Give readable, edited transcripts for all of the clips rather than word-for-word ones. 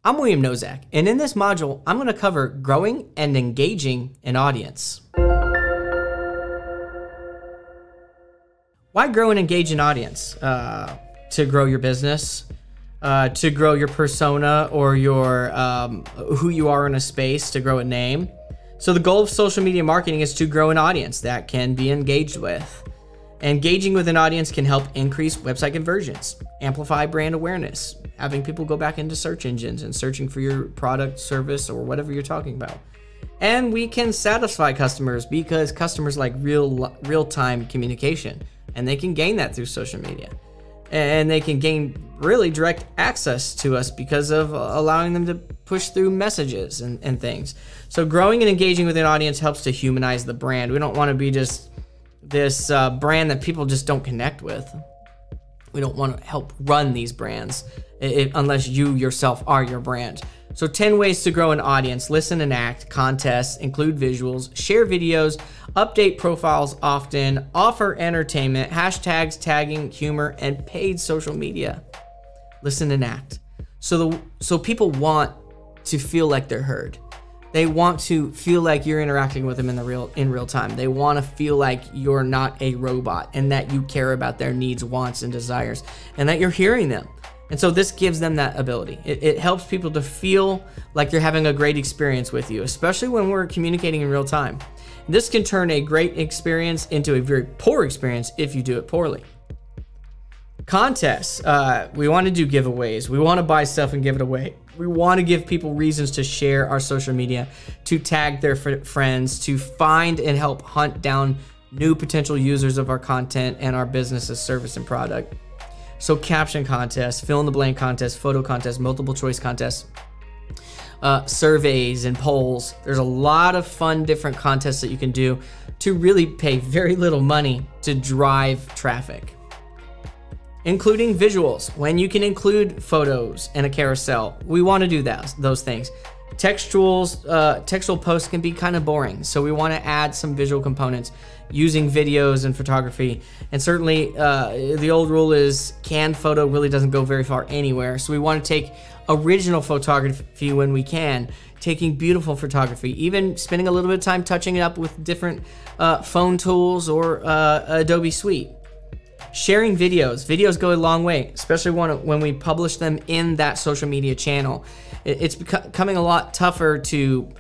I'm William Nozak, and in this module, I'm going to cover growing and engaging an audience. Why grow and engage an audience? To grow your business, to grow your persona or your who you are in a space, to grow a name. So the goal of social media marketing is to grow an audience that can be engaged with. Engaging with an audience can help increase website conversions, amplify brand awareness, having people go back into search engines and searching for your product, service, or whatever you're talking about. And we can satisfy customers because customers like real-time communication, and they can gain that through social media. And they can gain really direct access to us because of allowing them to push through messages and things. So growing and engaging with an audience helps to humanize the brand. We don't want to be just this brand that people just don't connect with. We don't want to help run these brands unless you yourself are your brand. So 10 ways to grow an audience: listen and act, contests, include visuals, share videos, update profiles often, offer entertainment, hashtags, tagging, humor, and paid social media. Listen and act. So people want to feel like they're heard. They want to feel like you're interacting with them in real time. They want to feel like you're not a robot and that you care about their needs, wants, and desires, and that you're hearing them. And so this gives them that ability. It helps people to feel like they're having a great experience with you, especially when we're communicating in real time. This can turn a great experience into a very poor experience if you do it poorly. Contests. We want to do giveaways. We want to buy stuff and give it away. We want to give people reasons to share our social media, to tag their friends, to find and help hunt down new potential users of our content and our business's service and product. So caption contests, fill in the blank contests, photo contests, multiple choice contests, surveys and polls. There's a lot of fun different contests that you can do to really pay very little money to drive traffic. Including visuals. When you can include photos and a carousel, we want to do those things. Textual posts can be kind of boring, so we want to add some visual components using videos and photography. And certainly the old rule is canned photo really doesn't go very far anywhere, so we want to take original photography when we can, taking beautiful photography, even spending a little bit of time touching it up with different phone tools or Adobe Suite. Sharing videos. Videos go a long way, especially when we publish them in that social media channel. It's becoming a lot tougher to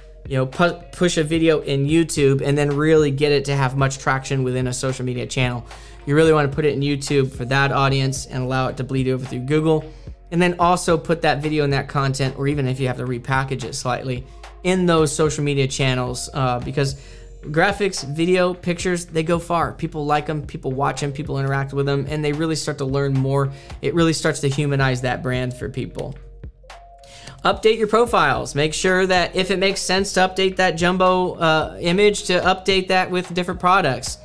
push a video in YouTube and then really get it to have much traction within a social media channel. You really want to put it in YouTube for that audience and allow it to bleed over through Google. And then also put that video and that content, or even if you have to repackage it slightly, in those social media channels because graphics, video, pictures, they go far. People like them, people watch them, people interact with them, and they really start to learn more. It really starts to humanize that brand for people. Update your profiles. Make sure that if it makes sense to update that jumbo image, to update that with different products.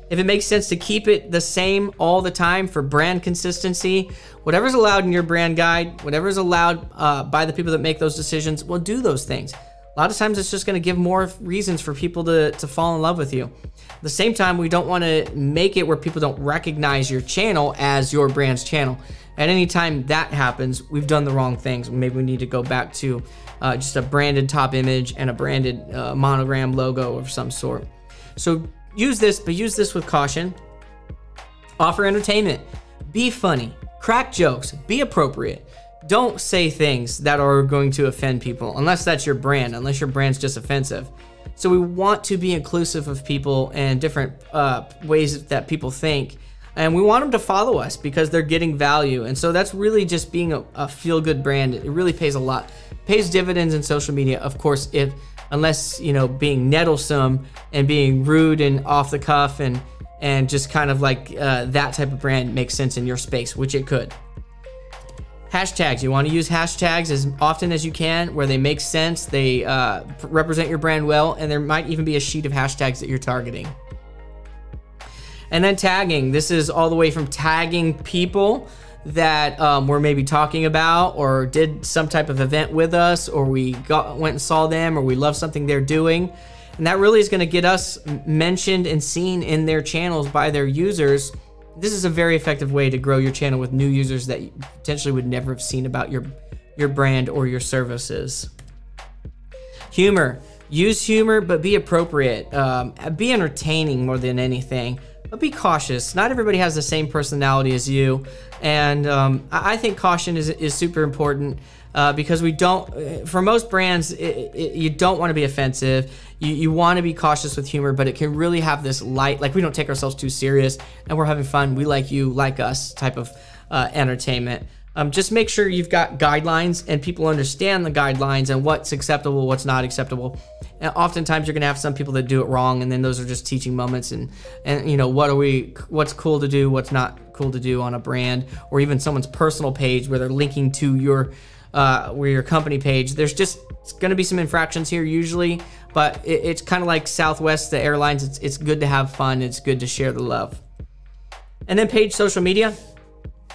If it makes sense to keep it the same all the time for brand consistency, whatever's allowed in your brand guide, whatever's allowed by the people that make those decisions, will do those things. A lot of times it's just going to give more reasons for people to fall in love with you. At the same time, we don't want to make it where people don't recognize your channel as your brand's channel. At any time that happens, we've done the wrong things. Maybe we need to go back to just a branded top image and a branded monogram logo of some sort. So use this, but use this with caution. Offer entertainment. Be funny. Crack jokes. Be appropriate. Don't say things that are going to offend people unless that's your brand, unless your brand's just offensive. So we want to be inclusive of people and different ways that people think. And we want them to follow us because they're getting value. And so that's really just being a feel-good brand. It really pays a lot. It pays dividends in social media, of course, unless being nettlesome and being rude and off the cuff and just kind of like that type of brand makes sense in your space, which it could. Hashtags. You want to use hashtags as often as you can where they make sense, they represent your brand well, and there might even be a sheet of hashtags that you're targeting. And then tagging. This is all the way from tagging people that we're maybe talking about or did some type of event with us, or we went and saw them, or we love something they're doing. And that really is going to get us mentioned and seen in their channels by their users. This is a very effective way to grow your channel with new users that you potentially would never have seen about your brand or your services. Humor. Use humor, but be appropriate. Be entertaining more than anything, but be cautious. Not everybody has the same personality as you, and I think caution is super important because we don't, for most brands, you don't want to be offensive. You want to be cautious with humor, but it can really have this light, like we don't take ourselves too serious, and we're having fun. We like you, like us type of entertainment. Just make sure you've got guidelines and people understand the guidelines and what's acceptable, what's not acceptable. And oftentimes you're gonna have some people that do it wrong, and then those are just teaching moments, and you know, what's cool to do, what's not cool to do on a brand, or even someone's personal page where they're linking to your company page. There's just gonna be some infractions here usually, but it's kind of like Southwest, the airlines. It's good to have fun. It's good to share the love. And then page social media.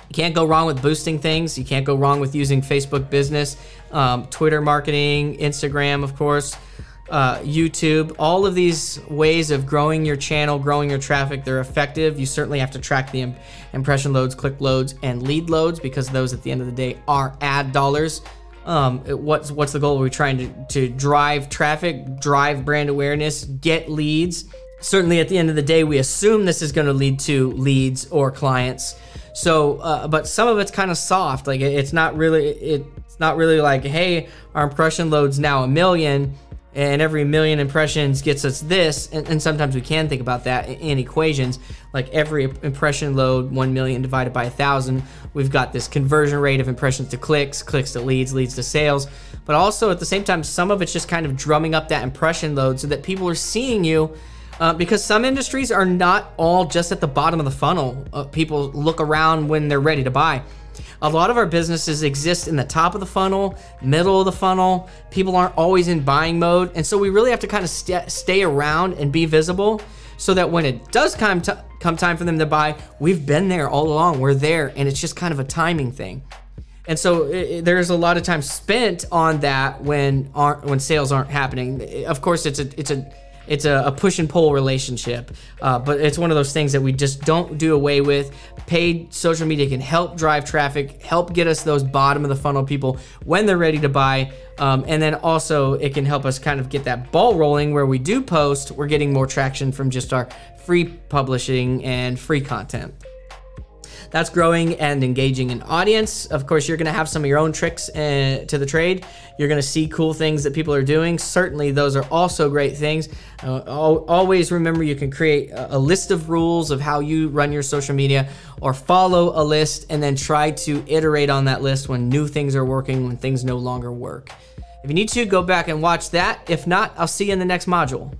You can't go wrong with boosting things. You can't go wrong with using Facebook Business, Twitter marketing, Instagram, of course, YouTube. All of these ways of growing your channel, growing your traffic, they're effective. You certainly have to track the impression loads, click loads, and lead loads, because those at the end of the day are ad dollars. What's the goal? Are we trying to drive traffic, drive brand awareness, get leads? Certainly at the end of the day, we assume this is going to lead to leads or clients. So, but some of it's kind of soft. Like it's not really like, hey, our impression load's now 1 million, and every 1 million impressions gets us this. And sometimes we can think about that in equations, like every impression load, 1 million divided by 1,000. We've got this conversion rate of impressions to clicks, clicks to leads, leads to sales. But also at the same time, some of it's just kind of drumming up that impression load so that people are seeing you. Because some industries are not all just at the bottom of the funnel. People look around when they're ready to buy. A lot of our businesses exist in the top of the funnel, middle of the funnel. People aren't always in buying mode. And so we really have to kind of stay around and be visible so that when it does come time for them to buy, we've been there all along. We're there, and it's just kind of a timing thing. And so there's a lot of time spent on that when sales aren't happening. Of course, it's a push and pull relationship, but it's one of those things that we just don't do away with. Paid social media can help drive traffic, help get us those bottom of the funnel people when they're ready to buy. And then also it can help us kind of get that ball rolling where we do post, we're getting more traction from just our free publishing and free content. That's growing and engaging an audience. Of course, you're gonna have some of your own tricks to the trade. You're gonna see cool things that people are doing. Certainly, those are also great things. Always remember you can create a list of rules of how you run your social media, or follow a list and then try to iterate on that list when new things are working, when things no longer work. If you need to, go back and watch that. If not, I'll see you in the next module.